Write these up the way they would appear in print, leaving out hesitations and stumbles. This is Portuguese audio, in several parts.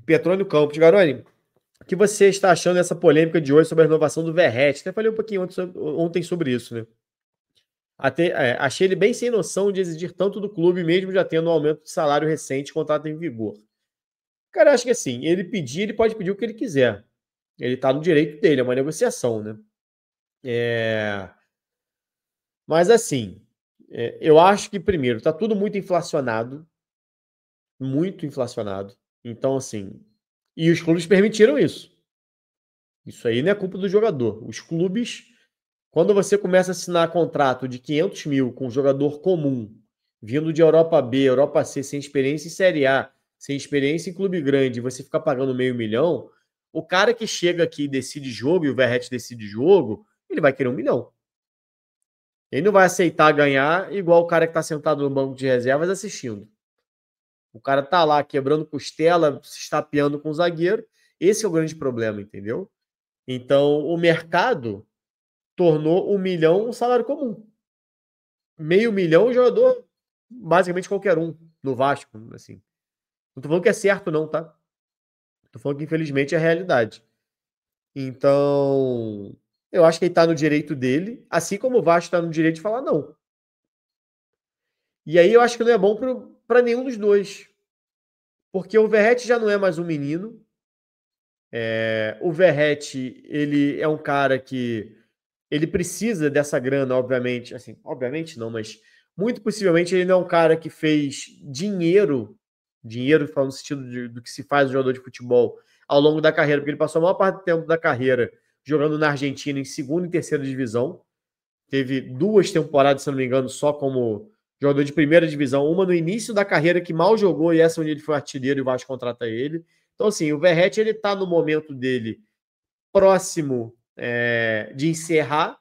Petrônio Campos. Garoni, o que você está achando dessa polêmica de hoje sobre a renovação do Verratti? Até falei um pouquinho ontem sobre isso, né? Achei ele bem sem noção de exigir tanto do clube, mesmo já tendo um aumento de salário recente e contrato em vigor. Cara, acho que assim, ele pode pedir o que ele quiser. Ele tá no direito dele, é uma negociação, né? Mas assim, eu acho que, primeiro, tá tudo muito inflacionado. Muito inflacionado. Então, assim. E os clubes permitiram isso. Isso aí não é culpa do jogador. Os clubes, quando você começa a assinar contrato de 500 mil com um jogador comum, vindo de Europa B, Europa C, sem experiência em Série A, sem experiência em clube grande, você ficar pagando meio milhão, o cara que chega aqui e decide jogo, e o Verratti decide jogo, ele vai querer 1 milhão. Ele não vai aceitar ganhar igual o cara que está sentado no banco de reservas assistindo. O cara tá lá quebrando costela, se estapeando com o zagueiro. Esse é o grande problema, entendeu? Então, o mercado tornou 1 milhão um salário comum. Meio milhão, jogador, basicamente qualquer um no Vasco, assim. Não tô falando que é certo, não, tá? Tô falando que, infelizmente, é a realidade. Então, eu acho que ele tá no direito dele, assim como o Vasco tá no direito de falar não. E aí eu acho que não é bom para nenhum dos dois. Porque o Verratti já não é mais um menino. O Verratti, ele é um cara que ele precisa dessa grana, obviamente. Assim, obviamente não, mas muito possivelmente ele não é um cara que fez dinheiro falando no sentido do que se faz o jogador de futebol ao longo da carreira, porque ele passou a maior parte do tempo da carreira jogando na Argentina em segunda e terceira divisão. Teve 2 temporadas, se não me engano, só como jogador de primeira divisão. Uma no início da carreira que mal jogou e essa onde ele foi artilheiro e o Vasco contrata ele. Então, assim, o Verratti, ele tá no momento dele próximo de encerrar,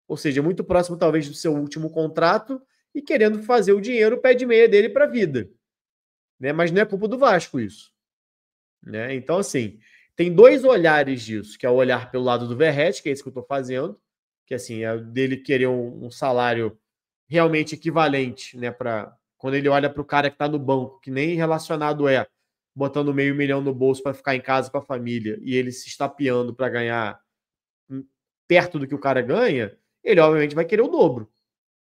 ou seja, muito próximo talvez do seu último contrato e querendo fazer o dinheiro, o pé de meia dele para a vida. Né? Mas não é culpa do Vasco isso. Né? Então, assim, tem 2 olhares disso, que é o olhar pelo lado do Verratti, que é esse que eu estou fazendo, que assim, é dele querer um salário realmente equivalente, né, para quando ele olha para o cara que está no banco, que nem relacionado botando meio milhão no bolso para ficar em casa com a família, e ele se estapeando para ganhar perto do que o cara ganha, ele obviamente vai querer o dobro,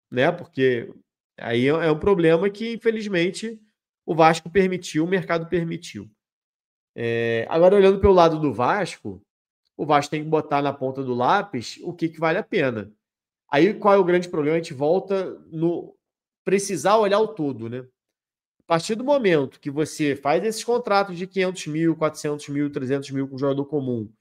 né? Porque aí é um problema que, infelizmente, o Vasco permitiu, o mercado permitiu. Agora, olhando pelo lado do Vasco, o Vasco tem que botar na ponta do lápis o que vale a pena. Aí qual é o grande problema? A gente volta no precisar olhar o todo, né? A partir do momento que você faz esses contratos de 500 mil, 400 mil, 300 mil com o jogador comum,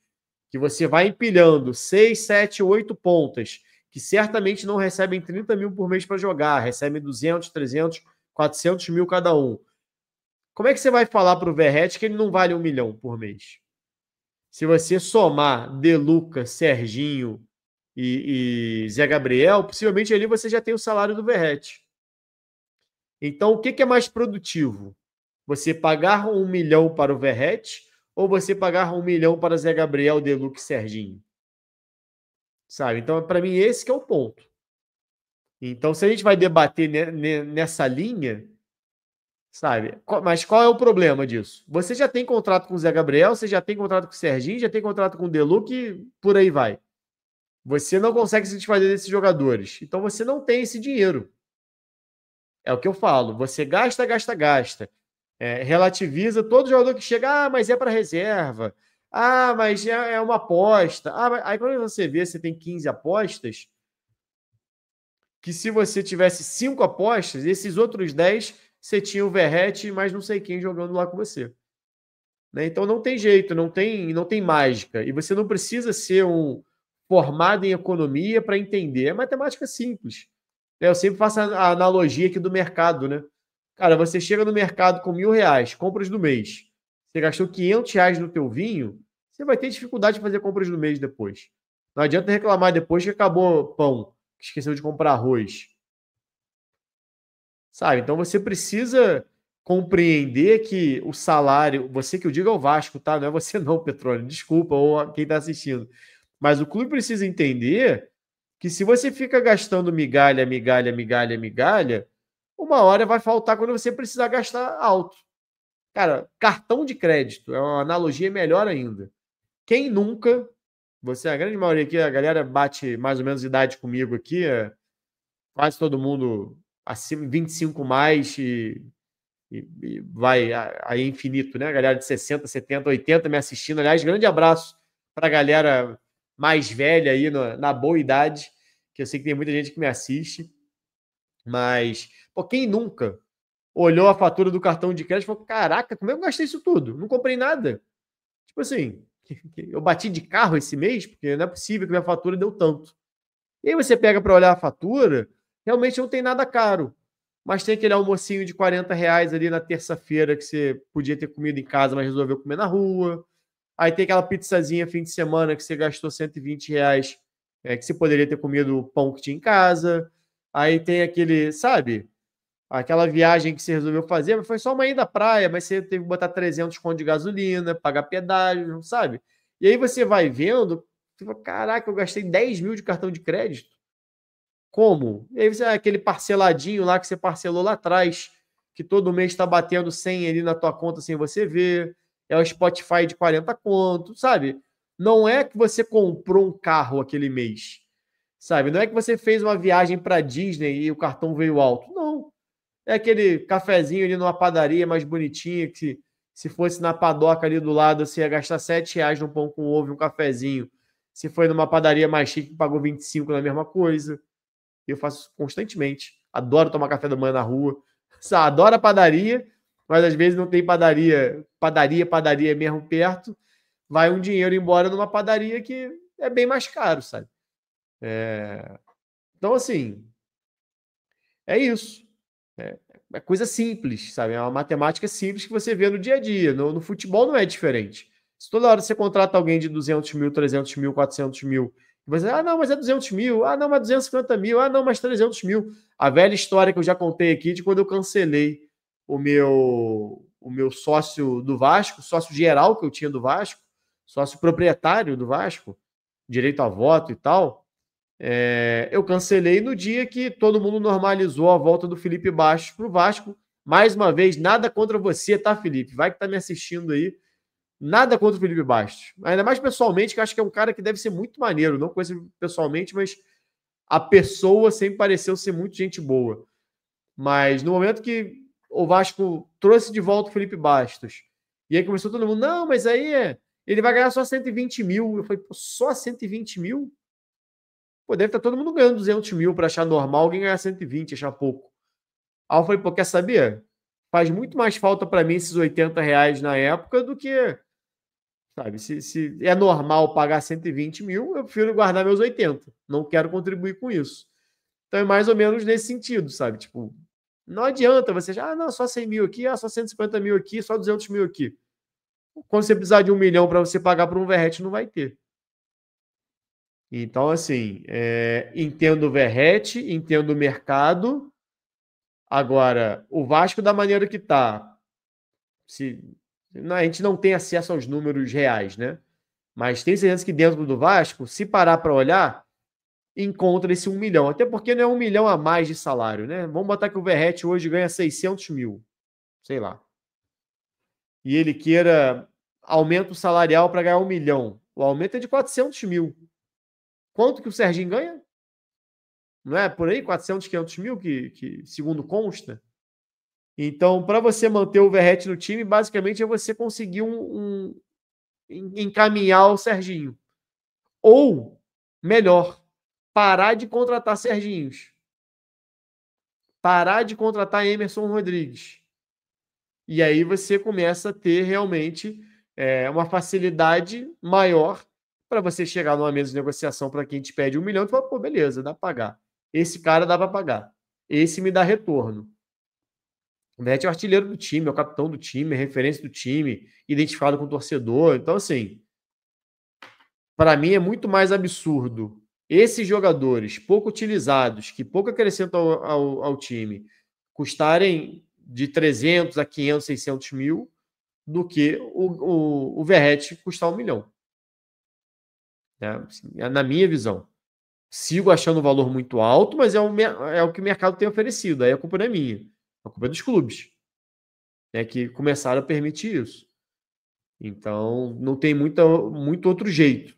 que você vai empilhando 6, 7, 8 pontas, que certamente não recebem 30 mil por mês para jogar, recebem 200, 300, 400 mil cada um. Como é que você vai falar para o Verratti que ele não vale 1 milhão por mês? Se você somar De Luca, Serginho e Zé Gabriel, possivelmente ali você já tem o salário do Verratti. Então, o que é mais produtivo? Você pagar 1 milhão para o Verratti ou você pagar 1 milhão para Zé Gabriel, De Luca e Serginho? Sabe? Então, para mim, esse que é o ponto. Então, se a gente vai debater nessa linha, sabe? Mas qual é o problema disso? Você já tem contrato com o Zé Gabriel, você já tem contrato com o Serginho, já tem contrato com o De Luca e por aí vai. Você não consegue se desfazer desses jogadores. Então, você não tem esse dinheiro. É o que eu falo. Você gasta, gasta, gasta. Relativiza todo jogador que chega, mas é para reserva. Mas é uma aposta. Aí quando você vê, você tem 15 apostas, que se você tivesse 5 apostas, esses outros 10, você tinha o Verratti, mas não sei quem jogando lá com você. Né? Então não tem jeito, não tem mágica. E você não precisa ser um formado em economia para entender. É matemática simples. Eu sempre faço a analogia aqui do mercado, né? Cara, você chega no mercado com R$1.000, compras do mês. Você gastou R$500 no teu vinho, você vai ter dificuldade de fazer compras do mês depois. Não adianta reclamar depois que acabou pão, que esqueceu de comprar arroz. Sabe? Então você precisa compreender que o salário, você que eu digo é o Vasco, tá? Não é você não, Petróleo, desculpa, ou quem está assistindo. Mas o clube precisa entender que se você fica gastando migalha, migalha, migalha, migalha, uma hora vai faltar quando você precisar gastar alto. Cara, cartão de crédito é uma analogia melhor ainda. Quem nunca, você, a grande maioria aqui, a galera bate mais ou menos idade comigo aqui, quase todo mundo acima, 25 mais e vai aí infinito, né? A galera de 60, 70, 80 me assistindo. Aliás, grande abraço para a galera mais velha aí na boa idade, que eu sei que tem muita gente que me assiste. Mas, pô, quem nunca olhou a fatura do cartão de crédito e falou: caraca, como é que eu gastei isso tudo? Não comprei nada. Tipo assim, eu bati de carro esse mês, porque não é possível que minha fatura deu tanto. E aí você pega para olhar a fatura, realmente não tem nada caro. Mas tem aquele almocinho de R$ 40 ali na terça-feira que você podia ter comido em casa, mas resolveu comer na rua. Aí tem aquela pizzazinha fim de semana que você gastou R$ 120, que você poderia ter comido o pão que tinha em casa. Aí tem aquele, sabe? Aquela viagem que você resolveu fazer, mas foi só uma ida à praia, mas você teve que botar 300 conto de gasolina, pagar pedágio, sabe? E aí você vai vendo, você fala, caraca, eu gastei 10 mil de cartão de crédito. Como? E aí você, aquele parceladinho lá que você parcelou lá atrás, que todo mês está batendo 100 ali na tua conta sem você ver, é o Spotify de 40 conto, sabe? Não é que você comprou um carro aquele mês, sabe? Não é que você fez uma viagem para Disney e o cartão veio alto. Não. É aquele cafezinho ali numa padaria mais bonitinha, que se fosse na padoca ali do lado, você ia gastar R$ 7 num pão com ovo e um cafezinho. Se foi numa padaria mais chique, pagou 25 na mesma coisa. Eu faço isso constantemente. Adoro tomar café da manhã na rua. Adoro a padaria, mas às vezes não tem padaria mesmo perto. Vai um dinheiro embora numa padaria que é bem mais caro, sabe? Então, assim, é isso. É coisa simples, sabe? É uma matemática simples que você vê no dia a dia. No futebol não é diferente. Se toda hora você contrata alguém de 200 mil, 300 mil, 400 mil, e você, não, mas é 200 mil, não, mas 250 mil, não, mas 300 mil. A velha história que eu já contei aqui de quando eu cancelei o meu sócio do Vasco, sócio geral que eu tinha do Vasco, sócio proprietário do Vasco, direito a voto e tal. Eu cancelei no dia que todo mundo normalizou a volta do Felipe Bastos para o Vasco. Mais uma vez, nada contra você, tá, Felipe? Vai que tá me assistindo aí. Nada contra o Felipe Bastos. Ainda mais pessoalmente, que eu acho que é um cara que deve ser muito maneiro. Não conheço pessoalmente, mas a pessoa sempre pareceu ser muito gente boa. Mas no momento que o Vasco trouxe de volta o Felipe Bastos, e aí começou todo mundo, não, mas aí ele vai ganhar só 120 mil. Eu falei, pô, só 120 mil? Pô, deve estar todo mundo ganhando 200 mil para achar normal alguém ganhar 120, achar pouco. Aí eu falei, pô, quer saber? Faz muito mais falta para mim esses R$ 80 na época do que, sabe, se é normal pagar 120 mil, eu prefiro guardar meus 80. Não quero contribuir com isso. Então é mais ou menos nesse sentido, sabe? Tipo, não adianta você já, não, só 100 mil aqui, só 150 mil aqui, só 200 mil aqui. Quando você precisar de 1 milhão para você pagar por um Verrete, não vai ter. Então, assim, entendo o Verrete, entendo o mercado. Agora, o Vasco, da maneira que está, a gente não tem acesso aos números reais, né? Mas tem certeza que dentro do Vasco, se parar para olhar, encontra esse 1 milhão. Até porque não é 1 milhão a mais de salário, né? Vamos botar que o Verrete hoje ganha 600 mil, sei lá. E ele queira aumento salarial para ganhar 1 milhão. O aumento é de 400 mil. Quanto que o Serginho ganha? Não é por aí? 400, 500 mil, que segundo consta. Então, para você manter o Verrete no time, basicamente é você conseguir encaminhar o Serginho. Ou, melhor, parar de contratar Serginhos. Parar de contratar Emerson Rodrigues. E aí você começa a ter realmente uma facilidade maior para você chegar numa mesa de negociação para quem te pede 1 milhão e falar, pô, beleza, dá para pagar. Esse cara dá para pagar. Esse me dá retorno. O Verrete é o artilheiro do time, é o capitão do time, é referência do time, identificado com o torcedor. Então, assim, para mim é muito mais absurdo esses jogadores pouco utilizados, que pouco acrescentam ao time, custarem de 300 a 500, 600 mil, do que o Verrete custar 1 milhão. Na minha visão. Sigo achando o valor muito alto, mas é o que o mercado tem oferecido. Aí a culpa não é minha. A culpa é dos clubes. né, que começaram a permitir isso. Então, não tem muito outro jeito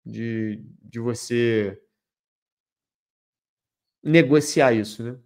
de você negociar isso, né?